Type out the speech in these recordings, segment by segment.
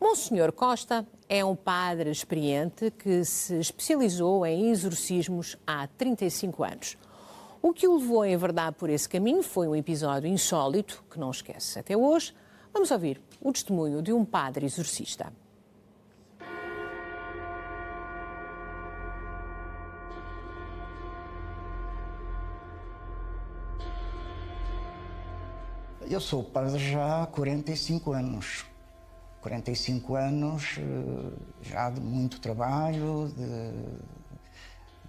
Monsenhor Costa é um padre experiente que se especializou em exorcismos há 35 anos. O que o levou a enverdar por esse caminho foi um episódio insólito que não esquece até hoje. Vamos ouvir o testemunho de um padre exorcista. Eu sou padre já há 45 anos. 45 anos já de muito trabalho,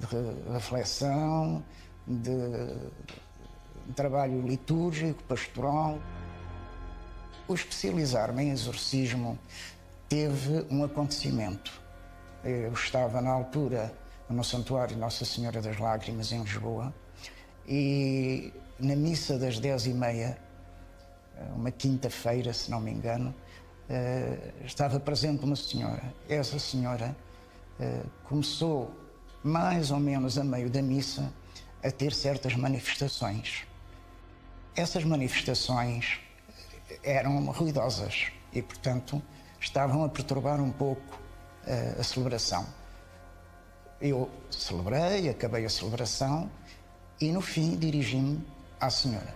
de reflexão, de trabalho litúrgico, pastoral. O especializar-me em exorcismo teve um acontecimento. Eu estava na altura no Santuário Nossa Senhora das Lágrimas, em Lisboa, e na missa das 10h30, uma quinta-feira, se não me engano, estava presente uma senhora. Essa senhora começou, mais ou menos a meio da missa, a ter certas manifestações. Essas manifestações eram ruidosas e, portanto, estavam a perturbar um pouco a celebração. Eu celebrei, acabei a celebração e, no fim, dirigi-me à senhora.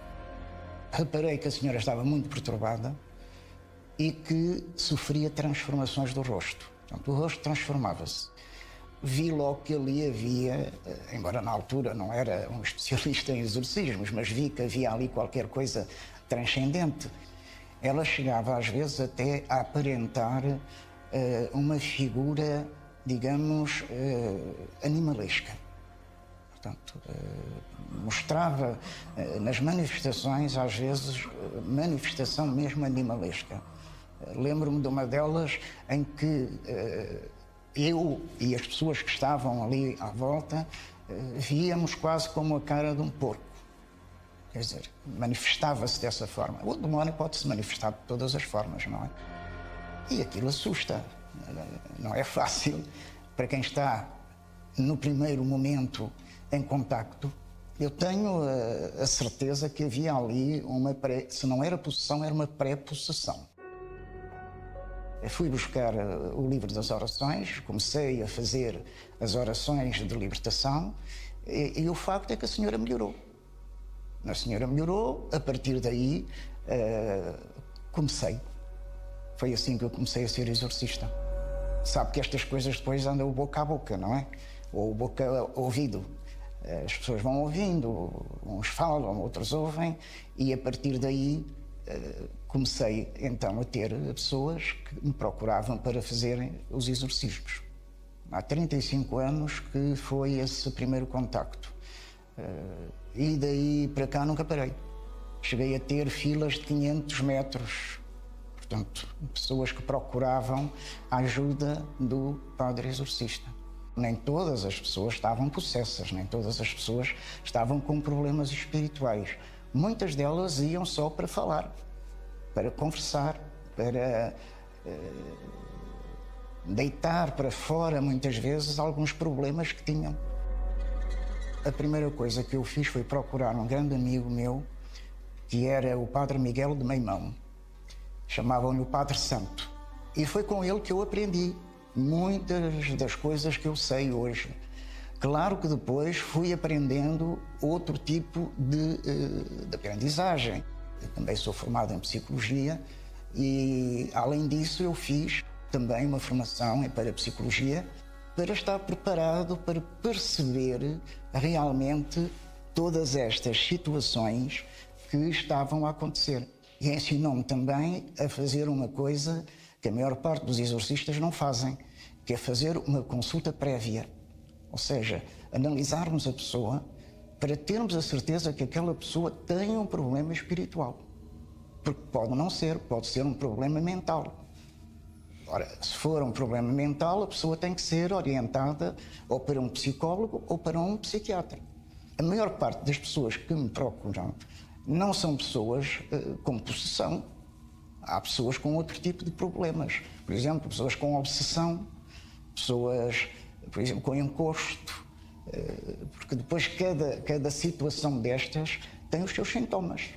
Reparei que a senhora estava muito perturbada e que sofria transformações do rosto. Portanto, o rosto transformava-se. Vi logo que ali havia, embora na altura não era um especialista em exorcismos, mas vi que havia ali qualquer coisa transcendente. Ela chegava às vezes até a aparentar uma figura, digamos, animalesca. Portanto, mostrava nas manifestações, às vezes, manifestação mesmo animalesca. Lembro-me de uma delas em que eu e as pessoas que estavam ali à volta víamos quase como a cara de um porco. Quer dizer, manifestava-se dessa forma. O demónio pode-se manifestar de todas as formas, não é? E aquilo assusta. Não é fácil para quem está no primeiro momento em contacto. Eu tenho a certeza que havia ali se não era possessão, era uma pré-possessão. Eu fui buscar o livro das orações, comecei a fazer as orações de libertação e o facto é que a senhora melhorou. A senhora melhorou, a partir daí comecei. Foi assim que eu comecei a ser exorcista. Sabe que estas coisas depois andam boca a boca, não é? Ou boca a ouvido. As pessoas vão ouvindo, uns falam, outros ouvem, e a partir daí comecei então a ter pessoas que me procuravam para fazerem os exorcismos. Há 35 anos que foi esse primeiro contacto. E daí para cá nunca parei. Cheguei a ter filas de 500 metros. Portanto, pessoas que procuravam a ajuda do padre exorcista. Nem todas as pessoas estavam possessas, nem todas as pessoas estavam com problemas espirituais. Muitas delas iam só para falar, para conversar, para deitar para fora, muitas vezes, alguns problemas que tinham. A primeira coisa que eu fiz foi procurar um grande amigo meu, que era o Padre Miguel de Meimão. Chamavam-lhe o Padre Santo. E foi com ele que eu aprendi muitas das coisas que eu sei hoje. Claro que depois fui aprendendo outro tipo de aprendizagem. Eu também sou formado em psicologia e, além disso, eu fiz também uma formação em parapsicologia para estar preparado para perceber realmente todas estas situações que estavam a acontecer. E ensinou-me também a fazer uma coisa que a maior parte dos exorcistas não fazem, que é fazer uma consulta prévia. Ou seja, analisarmos a pessoa para termos a certeza que aquela pessoa tem um problema espiritual. Porque pode não ser, pode ser um problema mental. Ora, se for um problema mental, a pessoa tem que ser orientada ou para um psicólogo ou para um psiquiatra. A maior parte das pessoas que me procuram não são pessoas com possessão. Há pessoas com outro tipo de problemas. Por exemplo, pessoas com obsessão, pessoas, por exemplo, com encosto, porque depois cada situação destas tem os seus sintomas.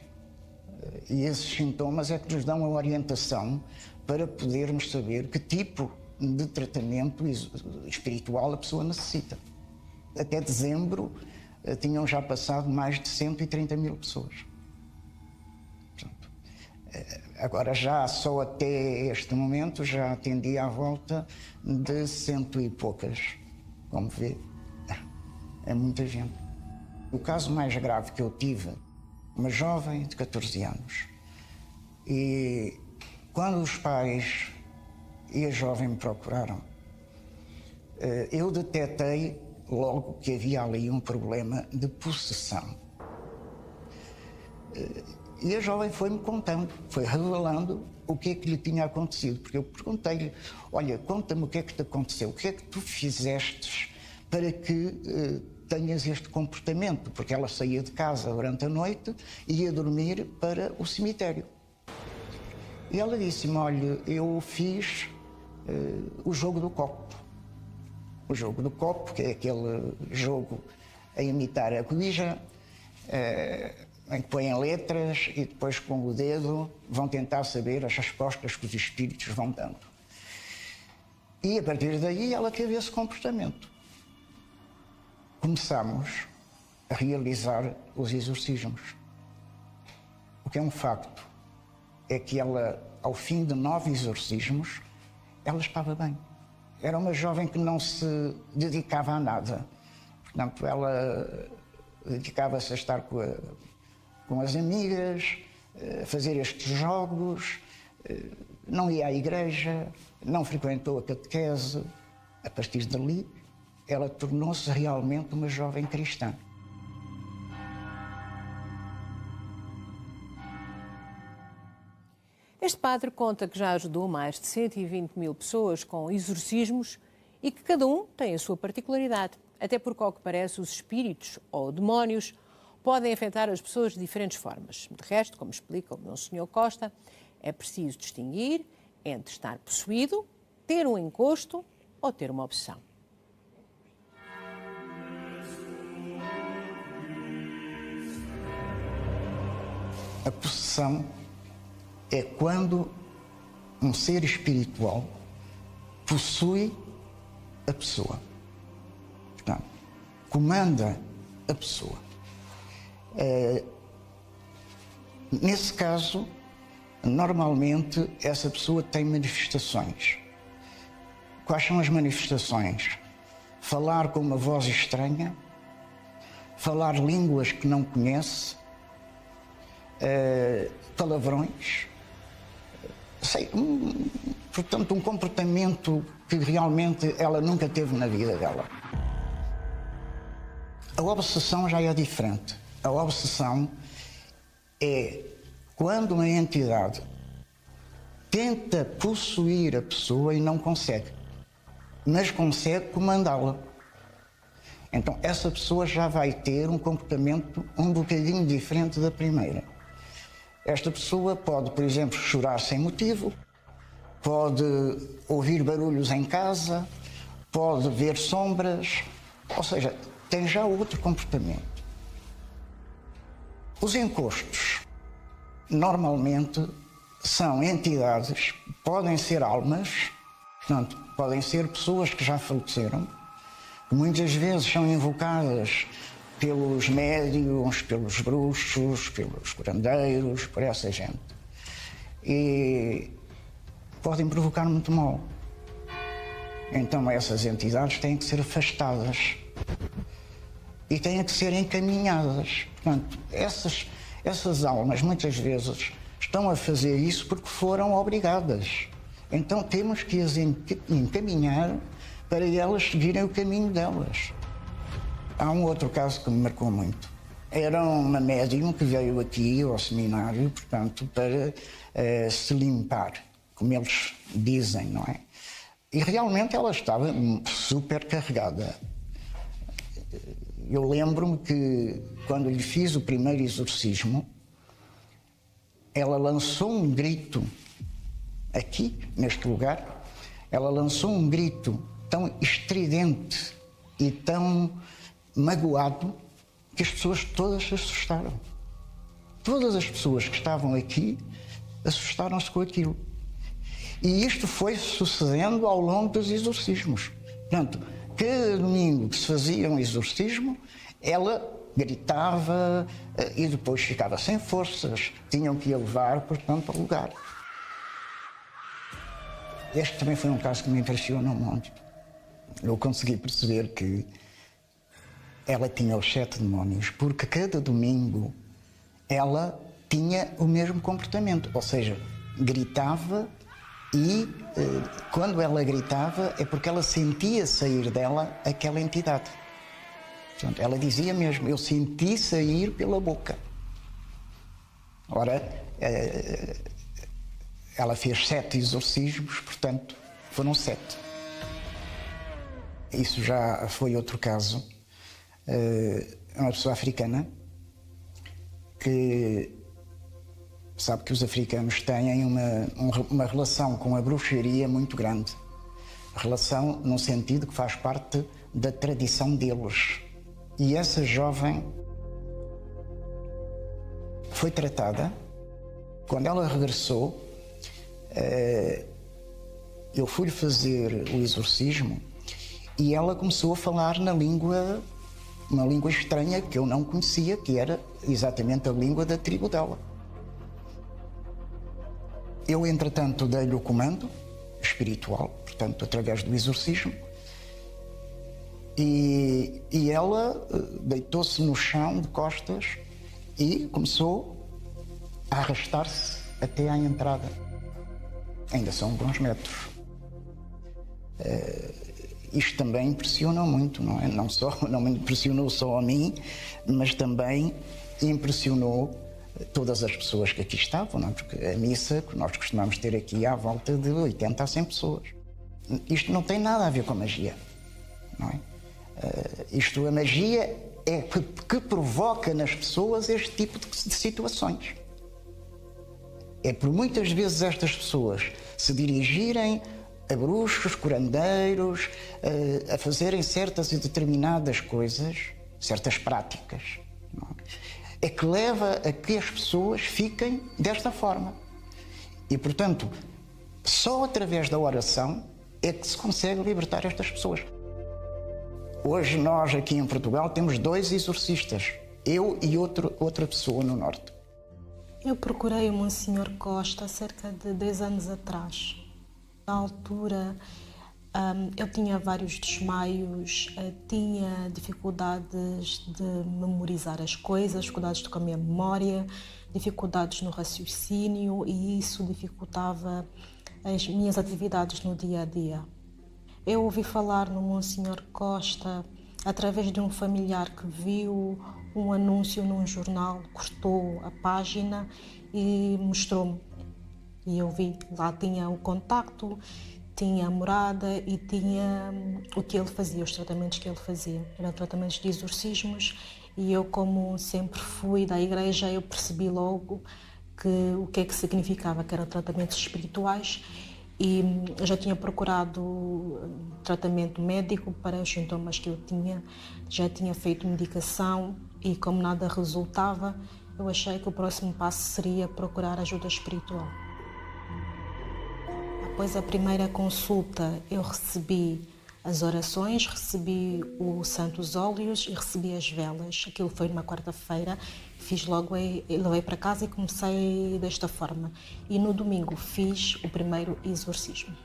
E esses sintomas é que nos dão a orientação para podermos saber que tipo de tratamento espiritual a pessoa necessita. Até dezembro tinham já passado mais de 130 mil pessoas. Portanto, agora já só até este momento já atendi à volta de 100 e poucas. Como vê, é muita gente. O caso mais grave que eu tive, uma jovem de 14 anos, e quando os pais e a jovem me procuraram, eu detetei logo que havia ali um problema de possessão. E a jovem foi-me contando, foi revelando o que é que lhe tinha acontecido. Porque eu perguntei-lhe, olha, conta-me o que é que te aconteceu, o que é que tu fizeste para que tenhas este comportamento? Porque ela saía de casa durante a noite e ia dormir para o cemitério. E ela disse-me, olha, eu fiz o jogo do copo. O jogo do copo, que é aquele jogo a imitar a Ouija, em que põem letras e depois com o dedo vão tentar saber as respostas que os espíritos vão dando. E a partir daí ela teve esse comportamento. Começámos a realizar os exorcismos. O que é um facto é que ela, ao fim de 9 exorcismos, ela estava bem. Era uma jovem que não se dedicava a nada. Portanto, ela dedicava-se a estar com as amigas, a fazer estes jogos, não ia à igreja, não frequentou a catequese. A partir dali, ela tornou-se realmente uma jovem cristã. Este padre conta que já ajudou mais de 120 mil pessoas com exorcismos e que cada um tem a sua particularidade, até porque, ao que parece, os espíritos ou demónios podem afetar as pessoas de diferentes formas. De resto, como explica o Monsenhor Costa, é preciso distinguir entre estar possuído, ter um encosto ou ter uma obsessão. A possessão é quando um ser espiritual possui a pessoa. Portanto, comanda a pessoa. Nesse caso, normalmente, essa pessoa tem manifestações. Quais são as manifestações? Falar com uma voz estranha, falar línguas que não conhece, palavrões, portanto, um comportamento que realmente ela nunca teve na vida dela. A obsessão já é diferente. A obsessão é quando uma entidade tenta possuir a pessoa e não consegue, mas consegue comandá-la. Então, essa pessoa já vai ter um comportamento um bocadinho diferente da primeira. Esta pessoa pode, por exemplo, chorar sem motivo, pode ouvir barulhos em casa, pode ver sombras, ou seja, tem já outro comportamento. Os encostos, normalmente, são entidades, podem ser almas, portanto, podem ser pessoas que já faleceram, que muitas vezes são invocadas pelos médiuns, pelos bruxos, pelos curandeiros, por essa gente. E podem provocar muito mal. Então essas entidades têm que ser afastadas e têm que ser encaminhadas. Portanto, essas almas muitas vezes estão a fazer isso porque foram obrigadas. Então temos que as encaminhar para elas seguirem o caminho delas. Há um outro caso que me marcou muito. Era uma médium que veio aqui ao seminário, portanto, para se limpar, como eles dizem, não é? E realmente ela estava super carregada. Eu lembro-me que, quando lhe fiz o primeiro exorcismo, ela lançou um grito, aqui, neste lugar, ela lançou um grito tão estridente e tão magoado que as pessoas todas se assustaram. Todas as pessoas que estavam aqui assustaram-se com aquilo. E isto foi sucedendo ao longo dos exorcismos. Portanto, cada domingo que se fazia um exorcismo, ela gritava e depois ficava sem forças. Tinham que a levar, portanto, ao lugar. Este também foi um caso que me impressionou muito. Eu consegui perceber que ela tinha os 7 demónios, porque cada domingo ela tinha o mesmo comportamento, ou seja, gritava e quando ela gritava é porque ela sentia sair dela aquela entidade. Portanto, ela dizia mesmo, eu senti sair pela boca. Ora, ela fez 7 exorcismos, portanto, foram 7. Isso já foi outro caso. Uma pessoa africana que sabe que os africanos têm uma relação com a bruxaria muito grande. Relação no sentido que faz parte da tradição deles. E essa jovem foi tratada. Quando ela regressou, eu fui-lhe fazer o exorcismo e ela começou a falar uma língua estranha que eu não conhecia, que era exatamente a língua da tribo dela. Eu, entretanto, dei-lhe o comando espiritual, portanto, através do exorcismo, e ela deitou-se no chão de costas e começou a arrastar-se até à entrada. Ainda são bons metros. Isto também impressiona muito, não é? Não me impressionou só a mim, mas também impressionou todas as pessoas que aqui estavam, não é? Porque a missa que nós costumamos ter aqui à volta de 80 a 100 pessoas. Isto não tem nada a ver com a magia, não é? A magia é que provoca nas pessoas este tipo de situações. É por muitas vezes estas pessoas se dirigirem a bruxos, curandeiros, a fazerem certas e determinadas coisas, certas práticas, não é que leva a que as pessoas fiquem desta forma. E, portanto, só através da oração é que se consegue libertar estas pessoas. Hoje nós aqui em Portugal temos 2 exorcistas, eu e outra pessoa no norte. Eu procurei o Monsenhor Costa há cerca de 10 anos atrás. Na altura, eu tinha vários desmaios, tinha dificuldades de memorizar as coisas, dificuldades com a minha memória, dificuldades no raciocínio, e isso dificultava as minhas atividades no dia a dia. Eu ouvi falar no Monsenhor Costa através de um familiar que viu um anúncio num jornal, cortou a página e mostrou-me. E eu vi, lá tinha o contacto, tinha a morada e tinha o que ele fazia, os tratamentos que ele fazia. Eram tratamentos de exorcismos, e eu, como sempre fui da igreja, eu percebi logo o que é que significava, que eram tratamentos espirituais, e eu já tinha procurado tratamento médico para os sintomas que eu tinha, já tinha feito medicação, e como nada resultava, eu achei que o próximo passo seria procurar ajuda espiritual. Após a primeira consulta, eu recebi as orações, recebi os santos óleos e recebi as velas. Aquilo foi numa quarta-feira, fiz logo, levei para casa e comecei desta forma. E no domingo fiz o primeiro exorcismo.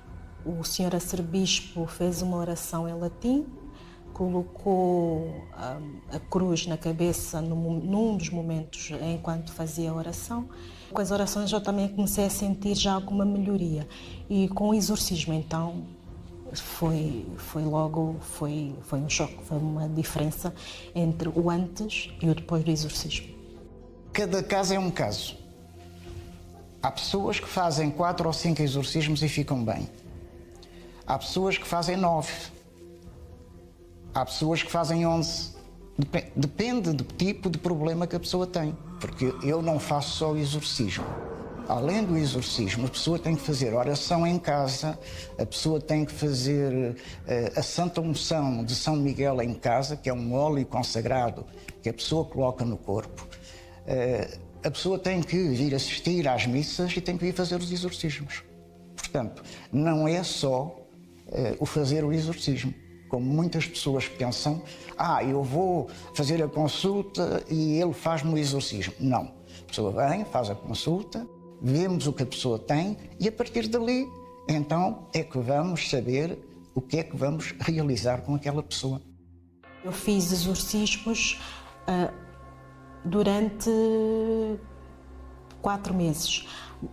O senhor arcebispo fez uma oração em latim, colocou a cruz na cabeça num dos momentos enquanto fazia a oração. Com as orações eu também comecei a sentir já alguma melhoria, e com o exorcismo então foi um choque, foi uma diferença entre o antes e o depois do exorcismo. Cada caso é um caso. Há pessoas que fazem 4 ou 5 exorcismos e ficam bem. Há pessoas que fazem 9. Há pessoas que fazem 11. Depende do tipo de problema que a pessoa tem. Porque eu não faço só o exorcismo. Além do exorcismo, a pessoa tem que fazer oração em casa, a pessoa tem que fazer a Santa Unção de São Miguel em casa, que é um óleo consagrado que a pessoa coloca no corpo. A pessoa tem que vir assistir às missas e tem que vir fazer os exorcismos. Portanto, não é só o fazer o exorcismo, como muitas pessoas pensam, eu vou fazer a consulta e ele faz-me o exorcismo. Não. A pessoa vem, faz a consulta, vemos o que a pessoa tem e a partir dali, então, é que vamos saber o que é que vamos realizar com aquela pessoa. Eu fiz exorcismos durante 4 meses.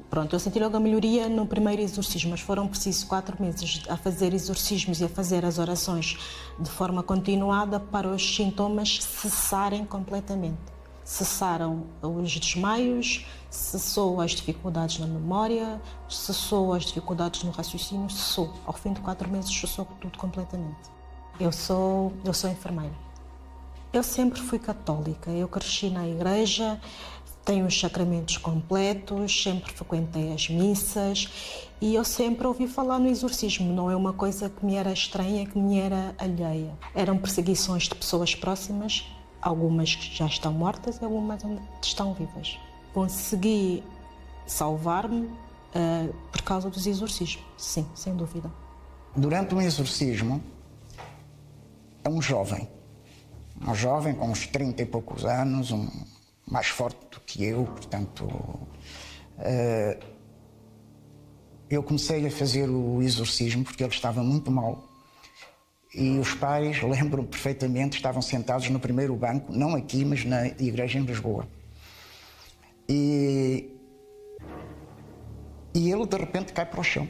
Pronto, eu senti logo a melhoria no primeiro exorcismo, mas foram precisos 4 meses a fazer exorcismos e a fazer as orações de forma continuada para os sintomas cessarem completamente. Cessaram os desmaios, cessou as dificuldades na memória, cessou as dificuldades no raciocínio, cessou. Ao fim de 4 meses cessou tudo completamente. Eu sou enfermeira. Eu sempre fui católica, eu cresci na igreja, tenho os sacramentos completos, sempre frequentei as missas e eu sempre ouvi falar no exorcismo. Não é uma coisa que me era estranha, que me era alheia. Eram perseguições de pessoas próximas, algumas que já estão mortas e algumas ainda estão vivas. Consegui salvar-me por causa dos exorcismos, sim, sem dúvida. Durante um exorcismo, um jovem com uns 30 e poucos anos, mais forte do que eu, portanto, eu comecei a fazer o exorcismo porque ele estava muito mal e os pais, lembro perfeitamente, estavam sentados no primeiro banco, não aqui, mas na igreja em Lisboa. E ele de repente cai para o chão.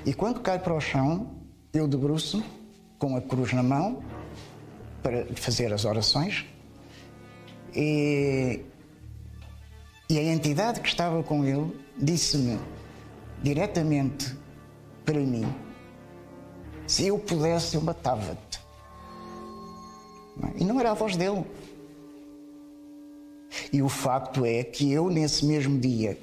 E quando cai para o chão, eu debruço-me com a cruz na mão para fazer as orações. E a entidade que estava com ele disse-me diretamente para mim: se eu pudesse, eu matava-te. E não era a voz dele. E o facto é que eu, nesse mesmo dia,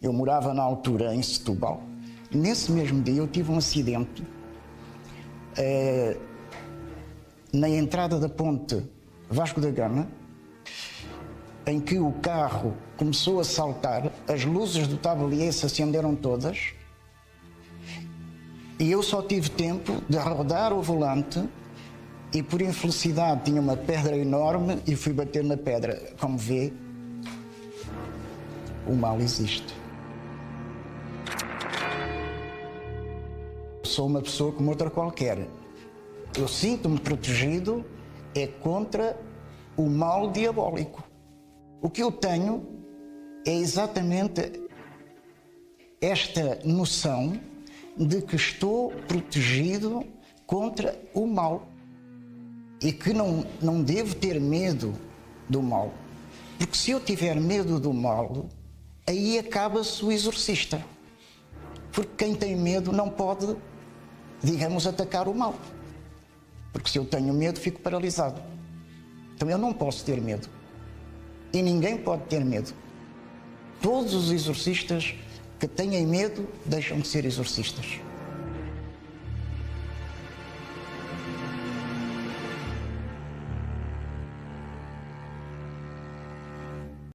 eu morava na altura em Setúbal, e nesse mesmo dia eu tive um acidente na entrada da ponte Vasco da Gama, em que o carro começou a saltar, as luzes do tablier se acenderam todas e eu só tive tempo de rodar o volante e, por infelicidade, tinha uma pedra enorme e fui bater na pedra. Como vê, o mal existe. Sou uma pessoa como outra qualquer. Eu sinto-me protegido contra o mal diabólico. O que eu tenho é exatamente esta noção de que estou protegido contra o mal e que não devo ter medo do mal. Porque se eu tiver medo do mal, aí acaba-se o exorcista. Porque quem tem medo não pode, digamos, atacar o mal. Porque se eu tenho medo, fico paralisado. Então eu não posso ter medo. E ninguém pode ter medo. Todos os exorcistas que têm medo deixam de ser exorcistas.